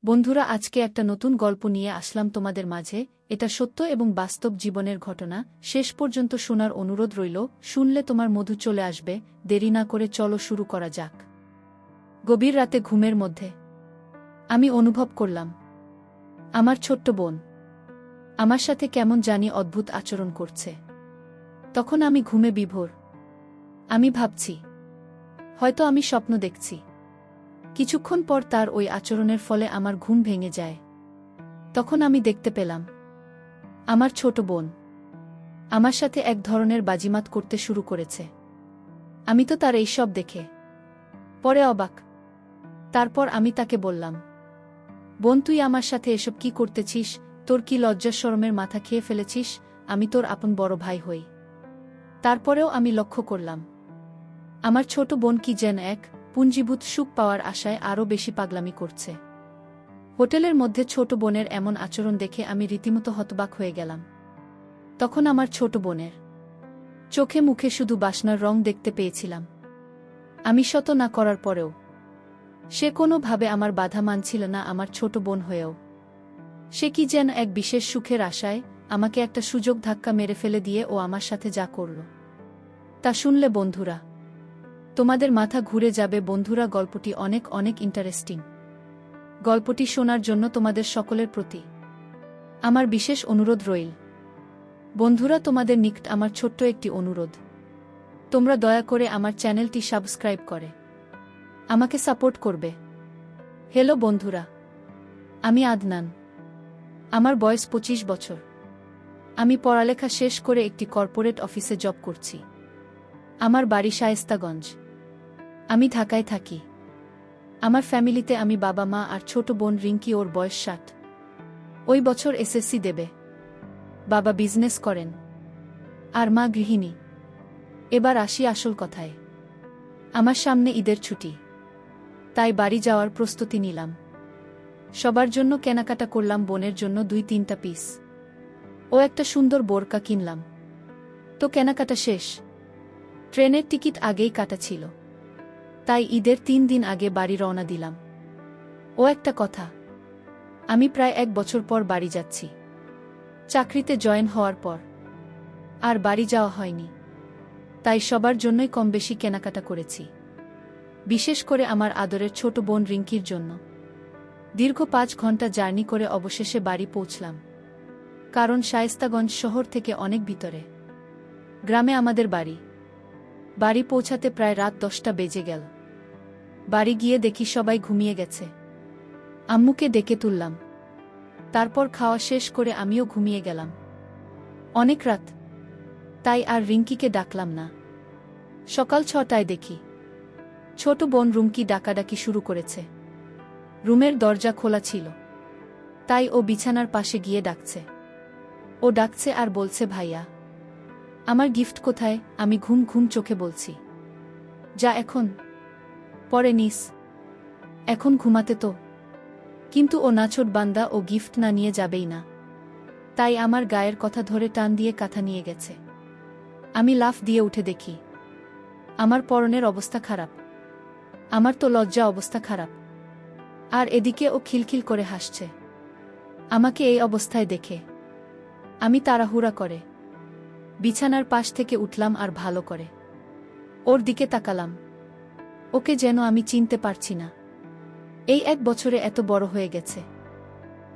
বন্ধুরা, আজকে একটা নতুন গল্প নিয়ে আসলাম তোমাদের মাঝে। এটা সত্য এবং বাস্তব জীবনের ঘটনা। শেষ পর্যন্ত শোনার অনুরোধ রইল। শুনলে তোমার মধু চলে আসবে। দেরি না করে চলো শুরু করা যাক। গভীর রাতে ঘুমের মধ্যে আমি অনুভব করলাম আমার ছোট্ট বোন আমার সাথে কেমন জানি অদ্ভুত আচরণ করছে। তখন আমি ঘুমে বিভোর। আমি ভাবছি হয়তো আমি স্বপ্ন দেখছি। কিছুক্ষণ পর তার ওই আচরণের ফলে আমার ঘুম ভেঙে যায়। তখন আমি দেখতে পেলাম আমার ছোট বোন আমার সাথে এক ধরনের বাজিমাত করতে শুরু করেছে। আমি তো তার এইসব দেখে পরে অবাক। তারপর আমি তাকে বললাম, বোন, তুই আমার সাথে এসব কি করতেছিস? তোর কি লজ্জা শরমের মাথা খেয়ে ফেলেছিস? আমি তোর আপন বড় ভাই হই। তারপরেও আমি লক্ষ্য করলাম আমার ছোট বোন কি যেন এক পুঞ্জীভূত সুখ পাওয়ার আশায় আরও বেশি পাগলামি করছে। হোটেলের মধ্যে ছোট বোনের এমন আচরণ দেখে আমি রীতিমতো হতবাক হয়ে গেলাম। তখন আমার ছোট বোনের চোখে মুখে শুধু বাসনার রং দেখতে পেয়েছিলাম। আমি শত না করার পরেও সে কোনোভাবে আমার বাধা মানছিল না। আমার ছোট বোন হয়েও সে কি যেন এক বিশেষ সুখের আশায় আমাকে একটা সুযোগ ধাক্কা মেরে ফেলে দিয়ে ও আমার সাথে যা করল তা শুনলে বন্ধুরা তোমাদের মাথা ঘুরে যাবে। বন্ধুরা, গল্পটি অনেক অনেক ইন্টারেস্টিং। গল্পটি শোনার জন্য তোমাদের সকলের প্রতি আমার বিশেষ অনুরোধ রইল। বন্ধুরা, তোমাদের নিকট আমার ছোট্ট একটি অনুরোধ, তোমরা দয়া করে আমার চ্যানেলটি সাবস্ক্রাইব করে আমাকে সাপোর্ট করবে। হ্যালো বন্ধুরা, আমি আদনান। আমার বয়স 25 বছর। আমি পড়ালেখা শেষ করে একটি কর্পোরেট অফিসে জব করছি। আমার বাড়ি শায়েস্তাগঞ্জ। আমি ঢাকায় থাকি। আমার ফ্যামিলিতে আমি বাবা মা আর ছোট বোন রিঙ্কি, ওর বয়স 60। ওই বছর এসএসসি দেবে। বাবা বিজনেস করেন আর মা গৃহিণী। এবার আসি আসল কথায়। আমার সামনে ঈদের ছুটি, তাই বাড়ি যাওয়ার প্রস্তুতি নিলাম। সবার জন্য কেনাকাটা করলাম। বোনের জন্য 2-3টা পিস ও একটা সুন্দর বোরকা কিনলাম। তো কেনাকাটা শেষ। ট্রেনের টিকিট আগেই কাটা ছিল, তাই ঈদের 3 দিন আগে বাড়ি রওনা দিলাম। ও একটা কথা, আমি প্রায় 1 বছর পর বাড়ি যাচ্ছি। চাকরিতে জয়েন হওয়ার পর আর বাড়ি যাওয়া হয়নি, তাই সবার জন্যই কম বেশি কেনাকাটা করেছি, বিশেষ করে আমার আদরের ছোট বোন রিঙ্কির জন্য। দীর্ঘ 5 ঘন্টা জার্নি করে অবশেষে বাড়ি পৌঁছলাম। কারণ শায়েস্তাগঞ্জ শহর থেকে অনেক ভিতরে গ্রামে আমাদের বাড়ি। বাড়ি পৌঁছাতে প্রায় রাত 10টা বেজে গেল। বাড়ি গিয়ে দেখি সবাই ঘুমিয়ে গেছে। আম্মুকে ডেকে তুললাম। তারপর খাওয়া শেষ করে আমিও ঘুমিয়ে গেলাম। অনেক রাত, তাই আর রিঙ্কিকে ডাকলাম না। সকাল 6টায় দেখি ছোট বোন রুমকি ডাকাডাকি শুরু করেছে। রুমের দরজা খোলা ছিল, তাই ও বিছানার পাশে গিয়ে ডাকছে। ও ডাকছে আর বলছে, ভাইয়া, আমার গিফট কোথায়? আমি ঘুম ঘুম চোখে বলছি, যা এখন, পরে নিস, এখন ঘুমাতে তো। কিন্তু ও নাছোট বান্দা, ও গিফট না নিয়ে যাবেই না। তাই আমার গায়ের কথা ধরে টান দিয়ে কাঁথা নিয়ে গেছে। আমি লাফ দিয়ে উঠে দেখি আমার পরনের অবস্থা খারাপ। আমার তো লজ্জা অবস্থা খারাপ। আর এদিকে ও খিলখিল করে হাসছে আমাকে এই অবস্থায় দেখে। আমি তাড়াহুড়া করে বিছানার পাশ থেকে উঠলাম আর ভালো করে ওর দিকে তাকালাম। ওকে যেন আমি চিনতে পারছি না। এই 1 বছরে এত বড় হয়ে গেছে,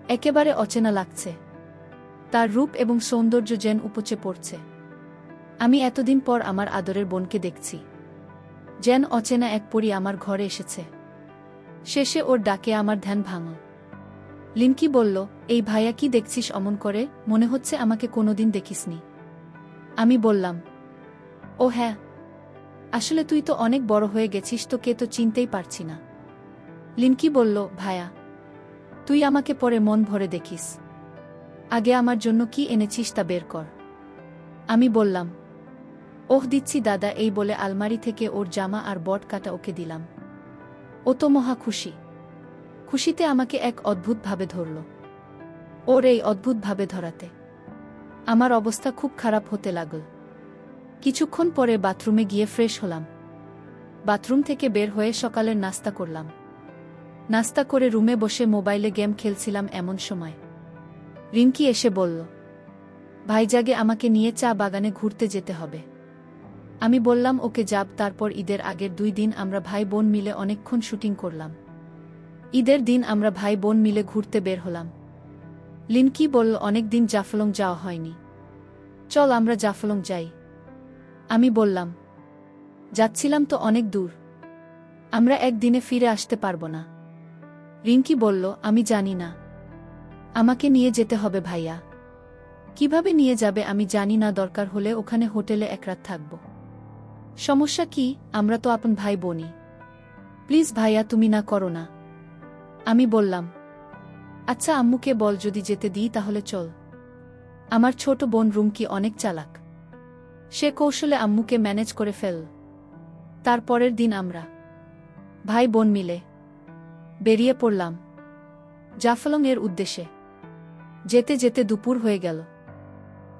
একেবারে অচেনা লাগছে। তার রূপ এবং সৌন্দর্য যেন উপচে পড়ছে। আমি এতদিন পর আমার আদরের বোনকে দেখছি, যেন অচেনা এক পরী আমার ঘরে এসেছে। শেষে ওর ডাকে আমার ধ্যান ভাঙল। লিনকি বলল, এই ভাইয়া কি দেখছিস অমন করে? মনে হচ্ছে আমাকে কোনোদিন দেখিসনি। আমি বললাম, ও হ্যাঁ, আসলে তুই তো অনেক বড় হয়ে গেছিস, তোকে তো চিনতেই পারছি না। লিনকি বলল, ভাইয়া, তুই আমাকে পরে মন ভরে দেখিস। আগে আমার জন্য কি এনেছিস তা বের কর। আমি বললাম, ওহ দিচ্ছি দাদা। এই বলে আলমারি থেকে ওর জামা আর বট কাটা ওকে দিলাম। ও তো মহা খুশি। খুশিতে আমাকে এক অদ্ভুতভাবে ধরল। ওর এই অদ্ভুতভাবে ধরাতে আমার অবস্থা খুব খারাপ হতে লাগল। কিছুক্ষণ পরে বাথরুমে গিয়ে ফ্রেশ হলাম। বাথরুম থেকে বের হয়ে সকালের নাস্তা করলাম। নাস্তা করে রুমে বসে মোবাইলে গেম খেলছিলাম এমন সময় রিঙ্কি এসে বলল, ভাইজাগে আমাকে নিয়ে চা বাগানে ঘুরতে যেতে হবে। আমি বললাম ওকে যাব। তারপর ঈদের আগের 2 দিন আমরা ভাই বোন মিলে অনেকক্ষণ শুটিং করলাম। ঈদের দিন আমরা ভাই বোন মিলে ঘুরতে বের হলাম। লিনকি বলল, অনেক দিন জাফলং যাওয়া হয়নি, চল আমরা জাফলং যাই। আমি বললাম, যাচ্ছিলাম তো অনেক দূর, আমরা একদিনে ফিরে আসতে পারবো না। রিঙ্কি বলল, আমি জানি না, আমাকে নিয়ে যেতে হবে ভাইয়া। কিভাবে নিয়ে যাবে আমি জানি না, দরকার হলে ওখানে হোটেলে 1 রাত থাকব। সমস্যা কি, আমরা তো আপন ভাই বোনই। প্লিজ ভাইয়া, তুমি না করো না। আমি বললাম, আচ্ছা আম্মুকে বল, যদি যেতে দিই তাহলে চল। আমার ছোট বোন রুমকি অনেক চালাক, সে কৌশলে আম্মুকে ম্যানেজ করে ফেল। তারপরের দিন আমরা ভাই বোন মিলে বেরিয়ে পড়লাম জাফলং এর উদ্দেশ্যে। যেতে যেতে দুপুর হয়ে গেল।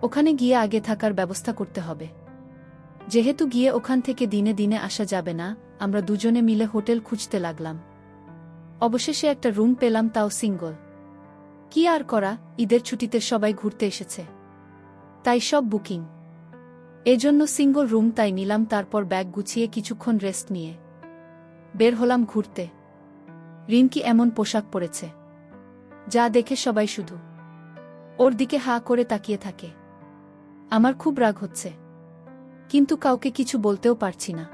ওখানে গিয়ে আগে থাকার ব্যবস্থা করতে হবে, যেহেতু গিয়ে ওখান থেকে দিনে দিনে আসা যাবে না। আমরা দুজনে মিলে হোটেল খুঁজতে লাগলাম। অবশেষে একটা রুম পেলাম, তাও সিঙ্গল। কি আর করা, ঈদের ছুটিতে সবাই ঘুরতে এসেছে, তাই সব বুকিং। এজন্য সিঙ্গল রুম তাই নিলাম। তারপর ব্যাগ গুছিয়ে কিছুক্ষণ রেস্ট নিয়ে বের হলাম ঘুরতে। রিঙ্কি এমন পোশাক পরেছে যা দেখে সবাই শুধু ওর দিকে হা করে তাকিয়ে থাকে। আমার খুব রাগ হচ্ছে, কিন্তু কাউকে কিছু বলতেও পারছি না।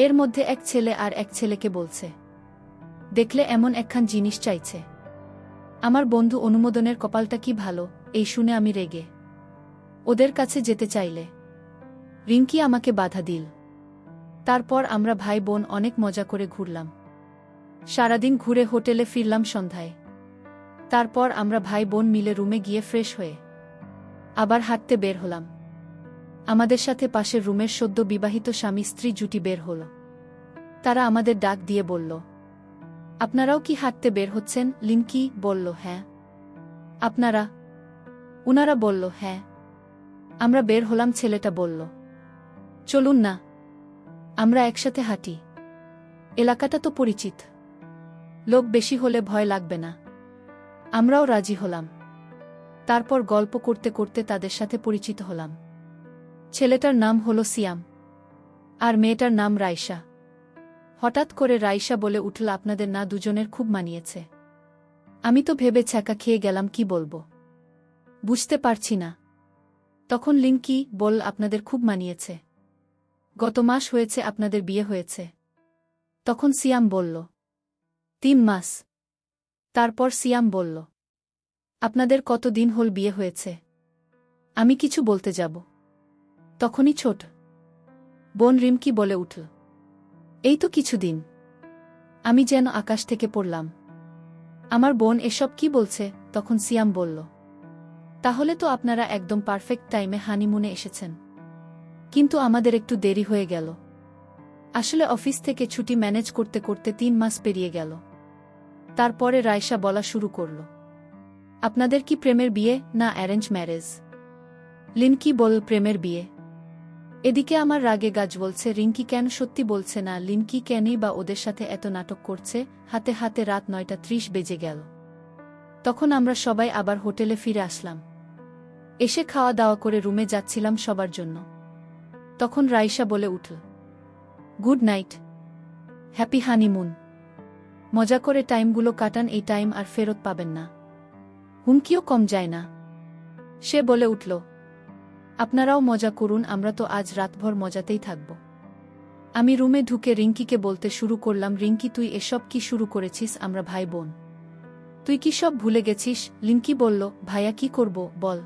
এর মধ্যে এক ছেলে আর এক ছেলেকে বলছে, দেখলে এমন একখান জিনিস চাইছে। আমার বন্ধু অনুমোদনের কপালটা কি ভালো। এই শুনে আমি রেগে ওদের কাছে যেতে চাইলে রিঙ্কি আমাকে বাধা দিল। তারপর আমরা ভাই বোন অনেক মজা করে ঘুরলাম। সারাদিন ঘুরে হোটেলে ফিরলাম সন্ধ্যায়। তারপর আমরা ভাই বোন মিলে রুমে গিয়ে ফ্রেশ হয়ে আবার হাঁটতে বের হলাম। আমাদের সাথে পাশের রুমের সদ্য বিবাহিত স্বামী স্ত্রী জুটি বের হল। তারা আমাদের ডাক দিয়ে বলল, আপনারাও কি হাঁটতে বের হচ্ছেন? লিনকি বলল, হ্যাঁ। আপনারা? উনারা বলল, হ্যাঁ। আমরা বের হলাম। ছেলেটা বলল, চলুন না, আমরা একসাথে হাঁটি, এলাকাটা তো পরিচিত, লোক বেশি হলে ভয় লাগবে না। আমরাও রাজি হলাম। তারপর গল্প করতে করতে তাদের সাথে পরিচিত হলাম। ছেলেটার নাম হলো সিয়াম, আর মেয়েটার নাম রাইসা। হঠাৎ করে রাইসা বলে উঠল, আপনাদের না দুজনের খুব মানিয়েছে। আমি তো ভেবে ছ্যাঁকা খেয়ে গেলাম, কি বলবো বুঝতে পারছি না। তখন লিঙ্কি বলল, আপনাদের খুব মানিয়েছে, গত মাস হয়েছে আপনাদের বিয়ে হয়েছে। তখন সিয়াম বলল, 3 মাস। তারপর সিয়াম বলল, আপনাদের কত দিন হল বিয়ে হয়েছে? আমি কিছু বলতে যাব, তখনই ছোট বোন রিমকি বলে উঠল, এই তো কিছুদিন। আমি যেন আকাশ থেকে পড়লাম। আমার বোন এসব কি বলছে? তখন সিয়াম বলল, তাহলে তো আপনারা একদম পারফেক্ট টাইমে হানিমুনে এসেছেন। কিন্তু আমাদের একটু দেরি হয়ে গেল। আসলে অফিস থেকে ছুটি ম্যানেজ করতে করতে 3 মাস পেরিয়ে গেল। তারপরে রাইসা বলা শুরু করল, আপনাদের কি প্রেমের বিয়ে না অ্যারেঞ্জ ম্যারেজ? লিনকি বল, প্রেমের বিয়ে। এদিকে আমার রাগে গাছ বলছে, রিঙ্কি কেন সত্যি বলছে না? লিনকি কেনই বা ওদের সাথে এত নাটক করছে? হাতে হাতে রাত 9:30 বেজে গেল। তখন আমরা সবাই আবার হোটেলে ফিরে আসলাম। এসে খাওয়া দাওয়া করে রুমে যাচ্ছিলাম সবার জন্য। তখন রাইসা বলে উঠল, গুড নাইট, হ্যাপি হানিমুন, মজা করে টাইমগুলো কাটান, এই টাইম আর ফেরত পাবেন না। হুমকিও কম যায় না। সে বলে উঠল, আপনারাও মজা করুন, আমরা তো আজ রাতভর মজাতেই থাকব। আমি রুমে ঢুকে রিঙ্কিকে বলতে শুরু করলাম, রিঙ্কি তুই এসব কি শুরু করেছিস? আমরা ভাই বোন, তুই কি সব ভুলে গেছিস? লিনকি বলল, ভাইয়া কি করব বল।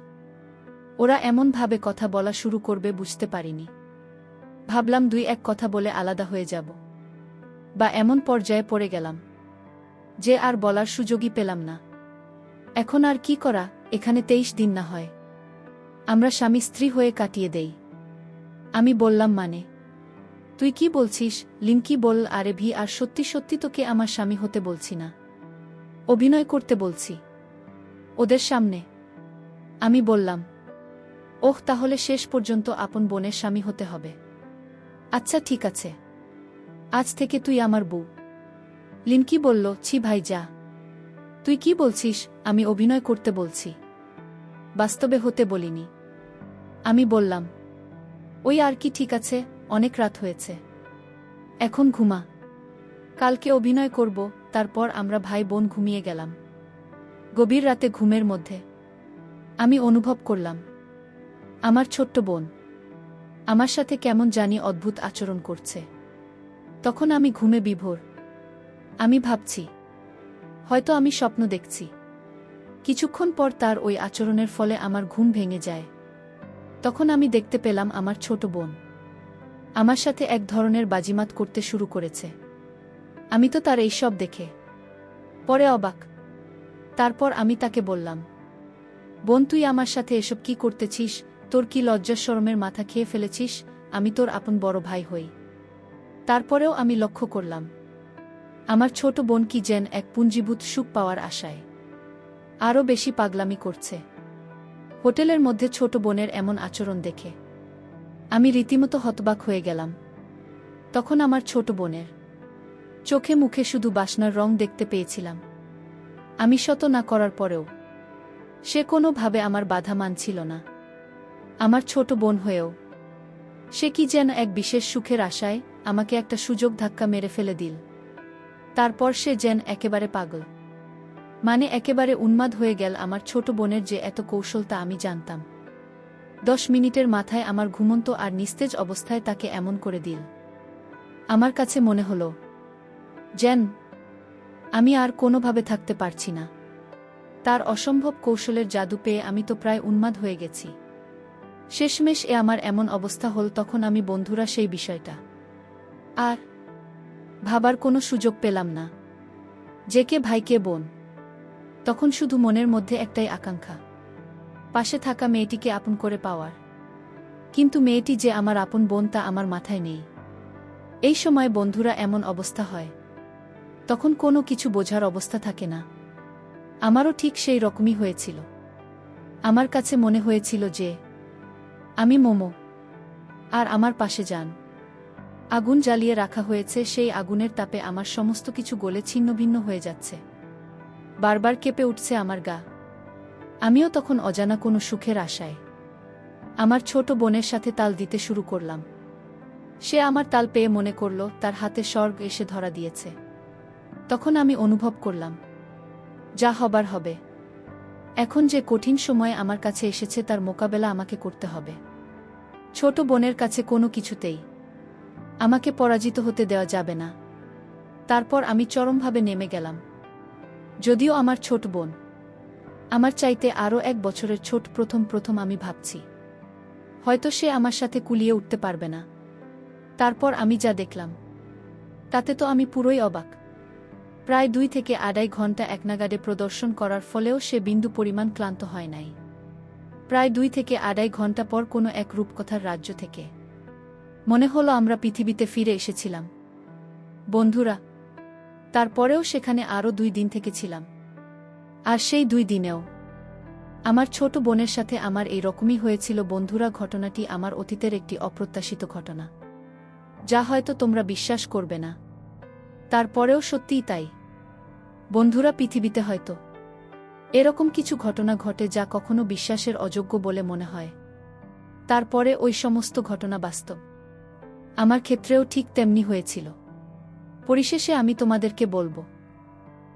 ওরা এমনভাবে কথা বলা শুরু করবে বুঝতে পারিনি। ভাবলাম 2-1 কথা বলে আলাদা হয়ে যাব, বা এমন পর্যায়ে পড়ে গেলাম যে আর বলার সুযোগই পেলাম না। এখন আর কি করা, এখানে 23 দিন না হয় আমরা স্বামী স্ত্রী হয়ে কাটিয়ে দেই। আমি বললাম, মানে তুই কি বলছিস? লিনকি বলল, আরে ভি, আর সত্যি সত্যি তোকে আমার স্বামী হতে বলছি না, অভিনয় করতে বলছি ওদের সামনে। আমি বললাম, ওহ, তাহলে শেষ পর্যন্ত আপন বোনের স্বামী হতে হবে। আচ্ছা ঠিক আছে, আজ থেকে তুই আমার বউ। লিনকি বলল, ছি ভাই যা। তুই কি বলছিস? আমি অভিনয় করতে বলছি, বাস্তবে হতে বলিনি। আমি বললাম, ওই আর কি, ঠিক আছে, অনেক রাত হয়েছে, এখন ঘুমা, কালকে অভিনয় করব। তারপর আমরা ভাই বোন ঘুমিয়ে গেলাম। গভীর রাতে ঘুমের মধ্যে আমি অনুভব করলাম আমার ছোট্ট বোন আমার সাথে কেমন জানি অদ্ভুত আচরণ করছে। তখন আমি ঘুমে বিভোর। আমি ভাবছি, হয়তো আমি স্বপ্ন দেখছি। কিছুক্ষণ পর তার ওই আচরণের ফলে আমার ঘুম ভেঙে যায়। তখন আমি দেখতে পেলাম আমার ছোট বোন আমার সাথে এক ধরনের বাজিমাত করতে শুরু করেছে। আমি তো তার এইসব দেখে পরে অবাক। তারপর আমি তাকে বললাম, বোন, তুই আমার সাথে এসব কি করতেছিস? তোর কি লজ্জা শরমের মাথা খেয়ে ফেলেছিস? আমি তোর আপন বড় ভাই হই। তারপরেও আমি লক্ষ্য করলাম আমার ছোট বোন কি যেন এক পুঞ্জীভূত সুখ পাওয়ার আশায় আরও বেশি পাগলামি করছে। হোটেলের মধ্যে ছোট বোনের এমন আচরণ দেখে আমি রীতিমতো হতবাক হয়ে গেলাম। তখন আমার ছোট বোনের চোখে মুখে শুধু বাসনার রং দেখতে পেয়েছিলাম। আমি শত না করার পরেও সে কোনোভাবে আমার বাধা মানছিল না। আমার ছোট বোন হয়েও সে কি যেন এক বিশেষ সুখের আশায় আমাকে একটা সুযোগ ধাক্কা মেরে ফেলে দিল। তারপর সে যেন একেবারে পাগল, মানে একেবারে উন্মাদ হয়ে গেল। আমার ছোট বোনের যে এত কৌশল তা আমি জানতাম। 10 মিনিটের মাথায় আমার ঘুমন্ত আর নিস্তেজ অবস্থায় তাকে এমন করে দিল। আমার কাছে মনে হলো যেন আমি আর কোনোভাবে থাকতে পারছি না। তার অসম্ভব কৌশলের জাদু পেয়ে আমি তো প্রায় উন্মাদ হয়ে গেছি। শেষমেশ আমার এমন অবস্থা হল, তখন আমি বন্ধুরা সেই বিষয়টা আর ভাবার কোনো সুযোগ পেলাম না যে কে ভাই কে বোন। তখন শুধু মনের মধ্যে একটাই আকাঙ্ক্ষা, পাশে থাকা মেয়েটিকে আপন করে পাওয়ার। কিন্তু মেয়েটি যে আমার আপন বোন তা আমার মাথায় নেই। এই সময় বন্ধুরা এমন অবস্থা হয়, তখন কোনো কিছু বোঝার অবস্থা থাকে না। আমারও ঠিক সেই রকমই হয়েছিল। আমার কাছে মনে হয়েছিল যে আমি মোমো আর আমার পাশে যান। আগুন জ্বালিয়ে রাখা হয়েছে, সেই আগুনের তাপে আমার সমস্ত কিছু গলে ছিন্নভিন্ন হয়ে যাচ্ছে। বারবার কেঁপে উঠছে আমার গা। আমিও তখন অজানা কোনো সুখের আশায় আমার ছোট বোনের সাথে তাল দিতে শুরু করলাম। সে আমার তাল পেয়ে মনে করল তার হাতে স্বর্গ এসে ধরা দিয়েছে। তখন আমি অনুভব করলাম যা হবার হবে। এখন যে কঠিন সময় আমার কাছে এসেছে তার মোকাবেলা আমাকে করতে হবে। ছোট বোনের কাছে কোনো কিছুতেই আমাকে পরাজিত হতে দেওয়া যাবে না। তারপর আমি চরমভাবে নেমে গেলাম। যদিও আমার ছোট বোন আমার চাইতে আরও 1 বছরের ছোট, প্রথম আমি ভাবছি হয়তো সে আমার সাথে কুলিয়ে উঠতে পারবে না। তারপর আমি যা দেখলাম তাতে তো আমি পুরোই অবাক। প্রায় 2 থেকে 2.5 ঘন্টা একনাগাড়ে প্রদর্শন করার ফলেও সে বিন্দু পরিমাণ ক্লান্ত হয় নাই। প্রায় 2 থেকে 2.5 ঘন্টা পর কোনো এক রূপকথার রাজ্য থেকে মনে হলো আমরা পৃথিবীতে ফিরে এসেছিলাম। বন্ধুরা, তারপরেও সেখানে আরও 2 দিন থেকেছিলাম। আর সেই 2 দিনেও আমার ছোট বোনের সাথে আমার এই রকমই হয়েছিল। বন্ধুরা, ঘটনাটি আমার অতীতের একটি অপ্রত্যাশিত ঘটনা, যা হয়তো তোমরা বিশ্বাস করবে না, তারপরেও সত্যিই তাই। বন্ধুরা, পৃথিবীতে হয়তো এরকম কিছু ঘটনা ঘটে যা কখনো বিশ্বাসের অযোগ্য বলে মনে হয়, তারপরে ওই সমস্ত ঘটনা বাস্তব। আমার ক্ষেত্রেও ঠিক তেমনি হয়েছিল। পরিশেষে আমি তোমাদেরকে বলবো,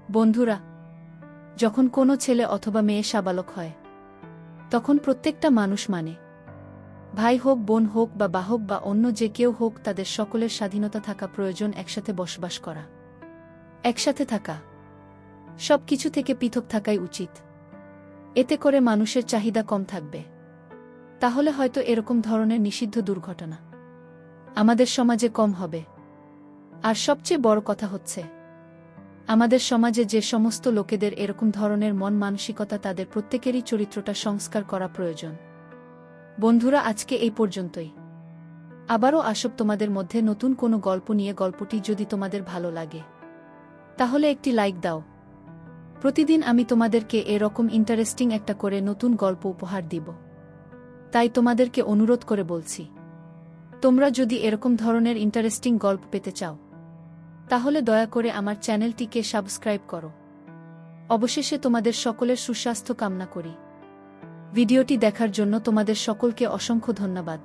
বন্ধুরা, যখন কোনো ছেলে অথবা মেয়ে সাবালক হয় তখন প্রত্যেকটা মানুষ, মানে ভাই হোক, বোন হোক বা বাহক বা অন্য যে কেউ হোক, তাদের সকলের স্বাধীনতা থাকা প্রয়োজন। একসাথে বসবাস করা, একসাথে থাকা, সব কিছু থেকে পৃথক থাকাই উচিত। এতে করে মানুষের চাহিদা কম থাকবে। তাহলে হয়তো এরকম ধরনের নিষিদ্ধ দুর্ঘটনা আমাদের সমাজে কম হবে। আর সবচেয়ে বড় কথা হচ্ছে, আমাদের সমাজে যে সমস্ত লোকেদের এরকম ধরনের মন মানসিকতা, তাদের প্রত্যেকেরই চরিত্রটা সংস্কার করা প্রয়োজন। বন্ধুরা, আজকে এই পর্যন্তই। আবারও আসব তোমাদের মধ্যে নতুন কোনো গল্প নিয়ে। গল্পটি যদি তোমাদের ভালো লাগে তাহলে একটি লাইক দাও। প্রতিদিন আমি তোমাদেরকে এরকম ইন্টারেস্টিং একটা করে নতুন গল্প উপহার দিব। তাই তোমাদেরকে অনুরোধ করে বলছি, তোমরা যদি এরকম ধরনের ইন্টারেস্টিং গল্প পেতে চাও তাহলে দয়া করে আমার চ্যানেলটিকে সাবস্ক্রাইব করো। অবশেষে তোমাদের সকলের সুস্বাস্থ্য কামনা করি। ভিডিওটি দেখার জন্য তোমাদের সকলকে অসংখ্য ধন্যবাদ।